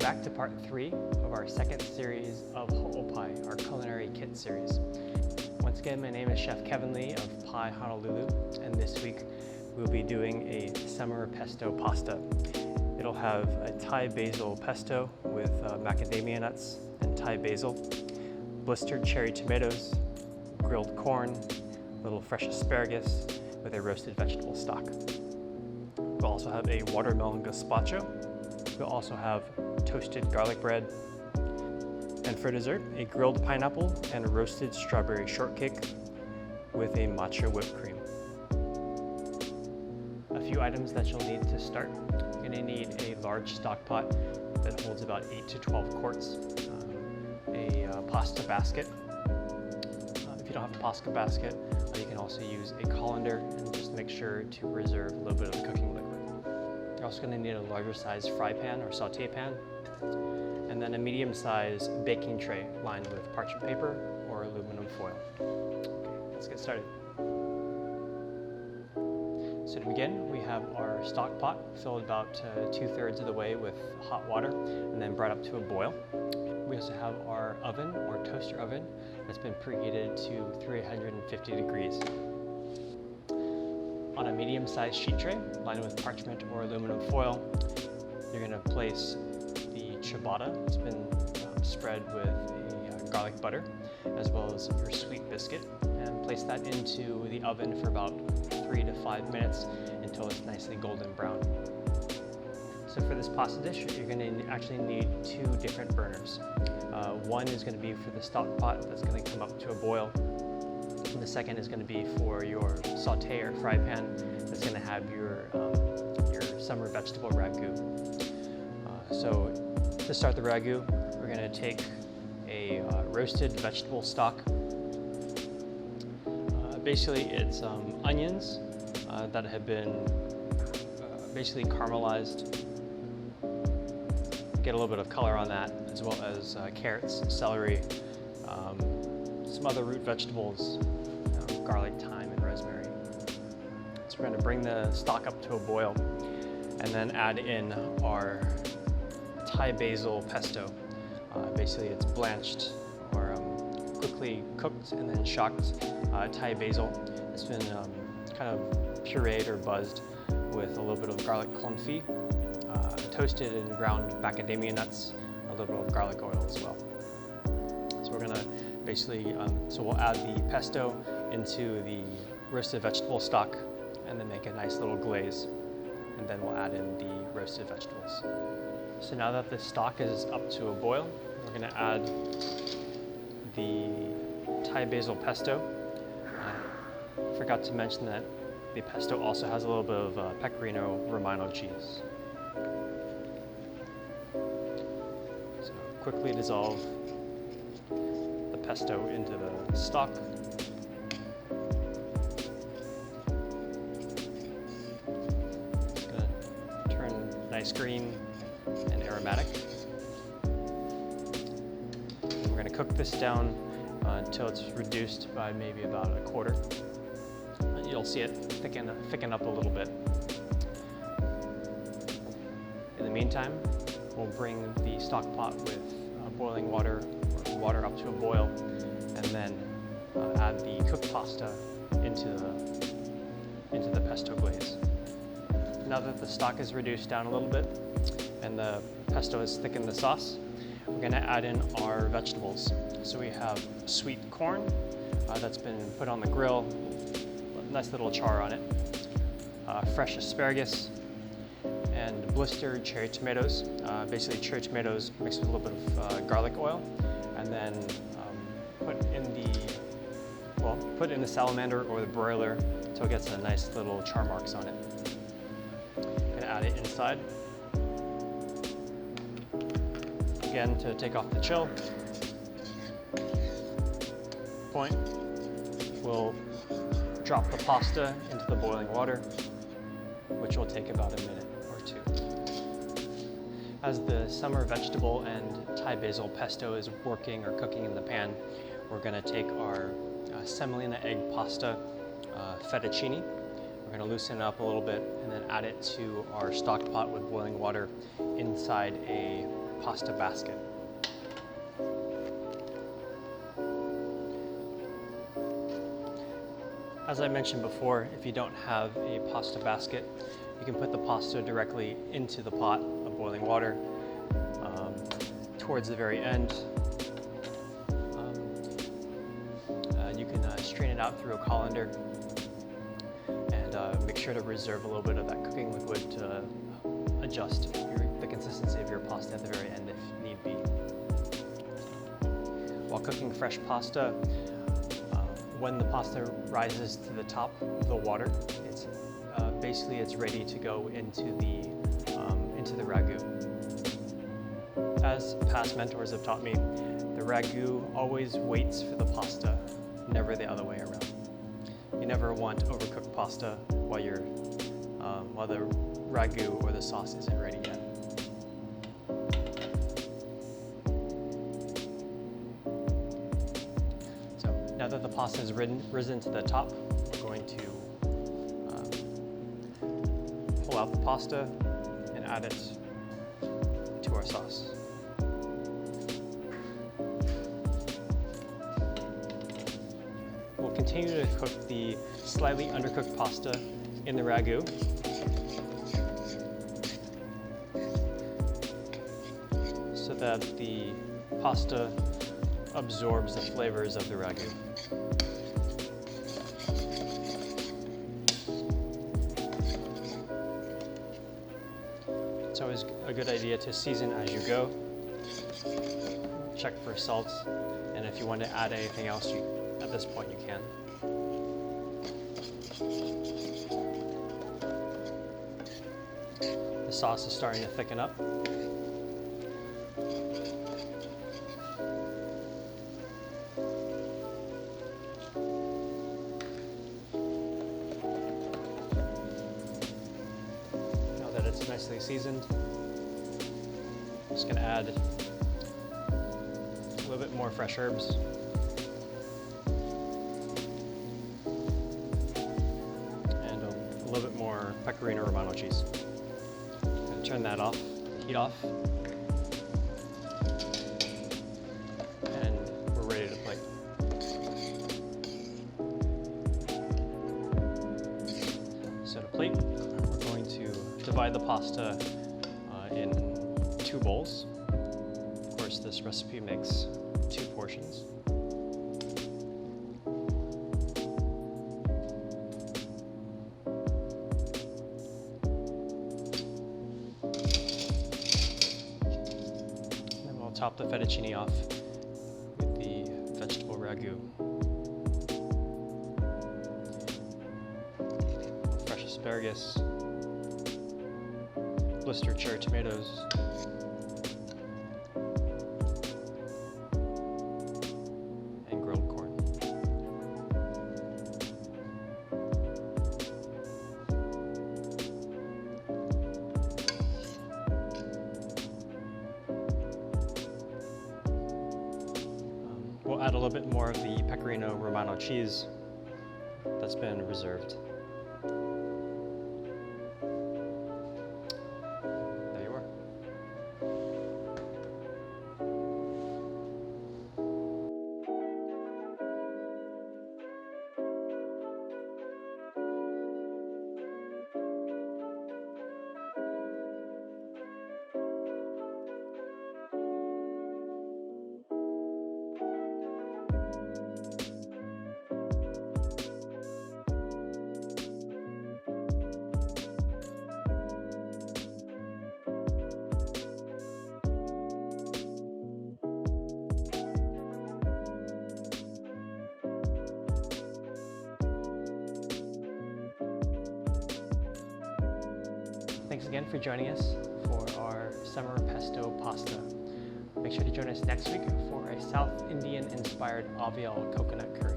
back to part 3 of our second series of o.PAI, our culinary kit series. Once again, my name is Chef Kevin Lee of PAI Honolulu, and this week we'll be doing a summer pesto pasta. It'll have a Thai basil pesto with macadamia nuts and Thai basil, blistered cherry tomatoes, grilled corn, a little fresh asparagus with a roasted vegetable stock. We'll also have a watermelon gazpacho. We'll also have toasted garlic bread. And for dessert, a grilled pineapple and a roasted strawberry shortcake with a matcha whipped cream. A few items that you'll need to start. You're going to need a large stock pot that holds about 8 to 12 quarts, a pasta basket. If you don't have a pasta basket, you can also use a colander, and just make sure to reserve a little bit of the cooking liquid. You're also going to need a larger size fry pan or saute pan, and then a medium-sized baking tray lined with parchment paper or aluminum foil. Okay, let's get started. So to begin, we have our stock pot filled about 2/3 of the way with hot water and then brought up to a boil. We also have our oven or toaster oven that's been preheated to 350 degrees. On a medium-sized sheet tray lined with parchment or aluminum foil, you're going to place the ciabatta. It's been spread with a garlic butter, as well as your sweet biscuit, and place that into the oven for about 3 to 5 minutes until it's nicely golden brown. So for this pasta dish, you're going to actually need 2 different burners. One is going to be for the stock pot that's going to come up to a boil, and the second is going to be for your saute or fry pan that's going to have your summer vegetable ragu. So to start the ragu, we're going to take a roasted vegetable stock. Basically, it's onions that have been basically caramelized. Get a little bit of color on that, as well as carrots, celery, some other root vegetables, garlic, thyme, and rosemary. So we're going to bring the stock up to a boil and then add in our Thai basil pesto. Basically, it's blanched or quickly cooked and then shocked Thai basil. It's been kind of pureed or buzzed with a little bit of garlic confit, toasted and ground macadamia nuts, a little bit of garlic oil as well. So we're gonna basically, so we'll add the pesto into the roasted vegetable stock and then make a nice little glaze. And then we'll add in the roasted vegetables. So now that the stock is up to a boil, we're gonna add the Thai basil pesto. Forgot to mention that the pesto also has a little bit of pecorino Romano cheese. So quickly dissolve the pesto into the stock. It's going to turn nice green and aromatic. We're going to cook this down until it's reduced by maybe about a quarter. You'll see it thicken up a little bit. In the meantime, we'll bring the stock pot with boiling water or water up to a boil, and then add the cooked pasta into the pesto glaze. Now that the stock is reduced down a little bit and the pesto has thickened the sauce, we're going to add in our vegetables. So we have sweet corn that's been put on the grill, nice little char on it, fresh asparagus, and blistered cherry tomatoes. Basically cherry tomatoes mixed with a little bit of garlic oil, and then put in the salamander or the broiler until it gets a nice little char marks on it. Gonna add it inside. Again, to take off the chill. Point. We'll drop the pasta into the boiling water, which will take about a minute or 2. As the summer vegetable and Thai basil pesto is working or cooking in the pan, we're going to take our semolina egg pasta fettuccine. We're going to loosen it up a little bit and then add it to our stock pot with boiling water inside a pasta basket. As I mentioned before, if you don't have a pasta basket, you can put the pasta directly into the pot of boiling water. Towards the very end, you can strain it out through a colander and make sure to reserve a little bit of that cooking liquid to adjust the consistency of your pasta at the very end if need be. While cooking fresh pasta, when the pasta rises to the top of the water, it's ready to go into the ragu. As past mentors have taught me, the ragu always waits for the pasta, never the other way around. You never want overcooked pasta while the ragu or the sauce isn't ready yet. So now that the pasta has risen to the top, we're going to pull out the pasta and add it to our sauce. We'll continue to cook the slightly undercooked pasta in the ragu. So that the pasta absorbs the flavors of the ragu. It's always a good idea to season as you go. Check for salt, and if you want to add anything else, at this point you can. The sauce is starting to thicken up. Now that it's nicely seasoned, I'm just going to add a little bit more fresh herbs. And a little bit more pecorino romano cheese. And turn that off, the heat off. And we're ready to plate. So to plate, we're going to divide the pasta in 2 bowls. Of course, this recipe makes 2 portions. Then we'll top the fettuccine off with the vegetable ragu. Fresh asparagus, blistered cherry tomatoes, and grilled corn. We'll add a little bit more of the pecorino romano cheese that's been reserved. There you are. Thanks again for joining us for our summer pesto pasta. Make sure to join us next week for a South Indian inspired avial coconut curry.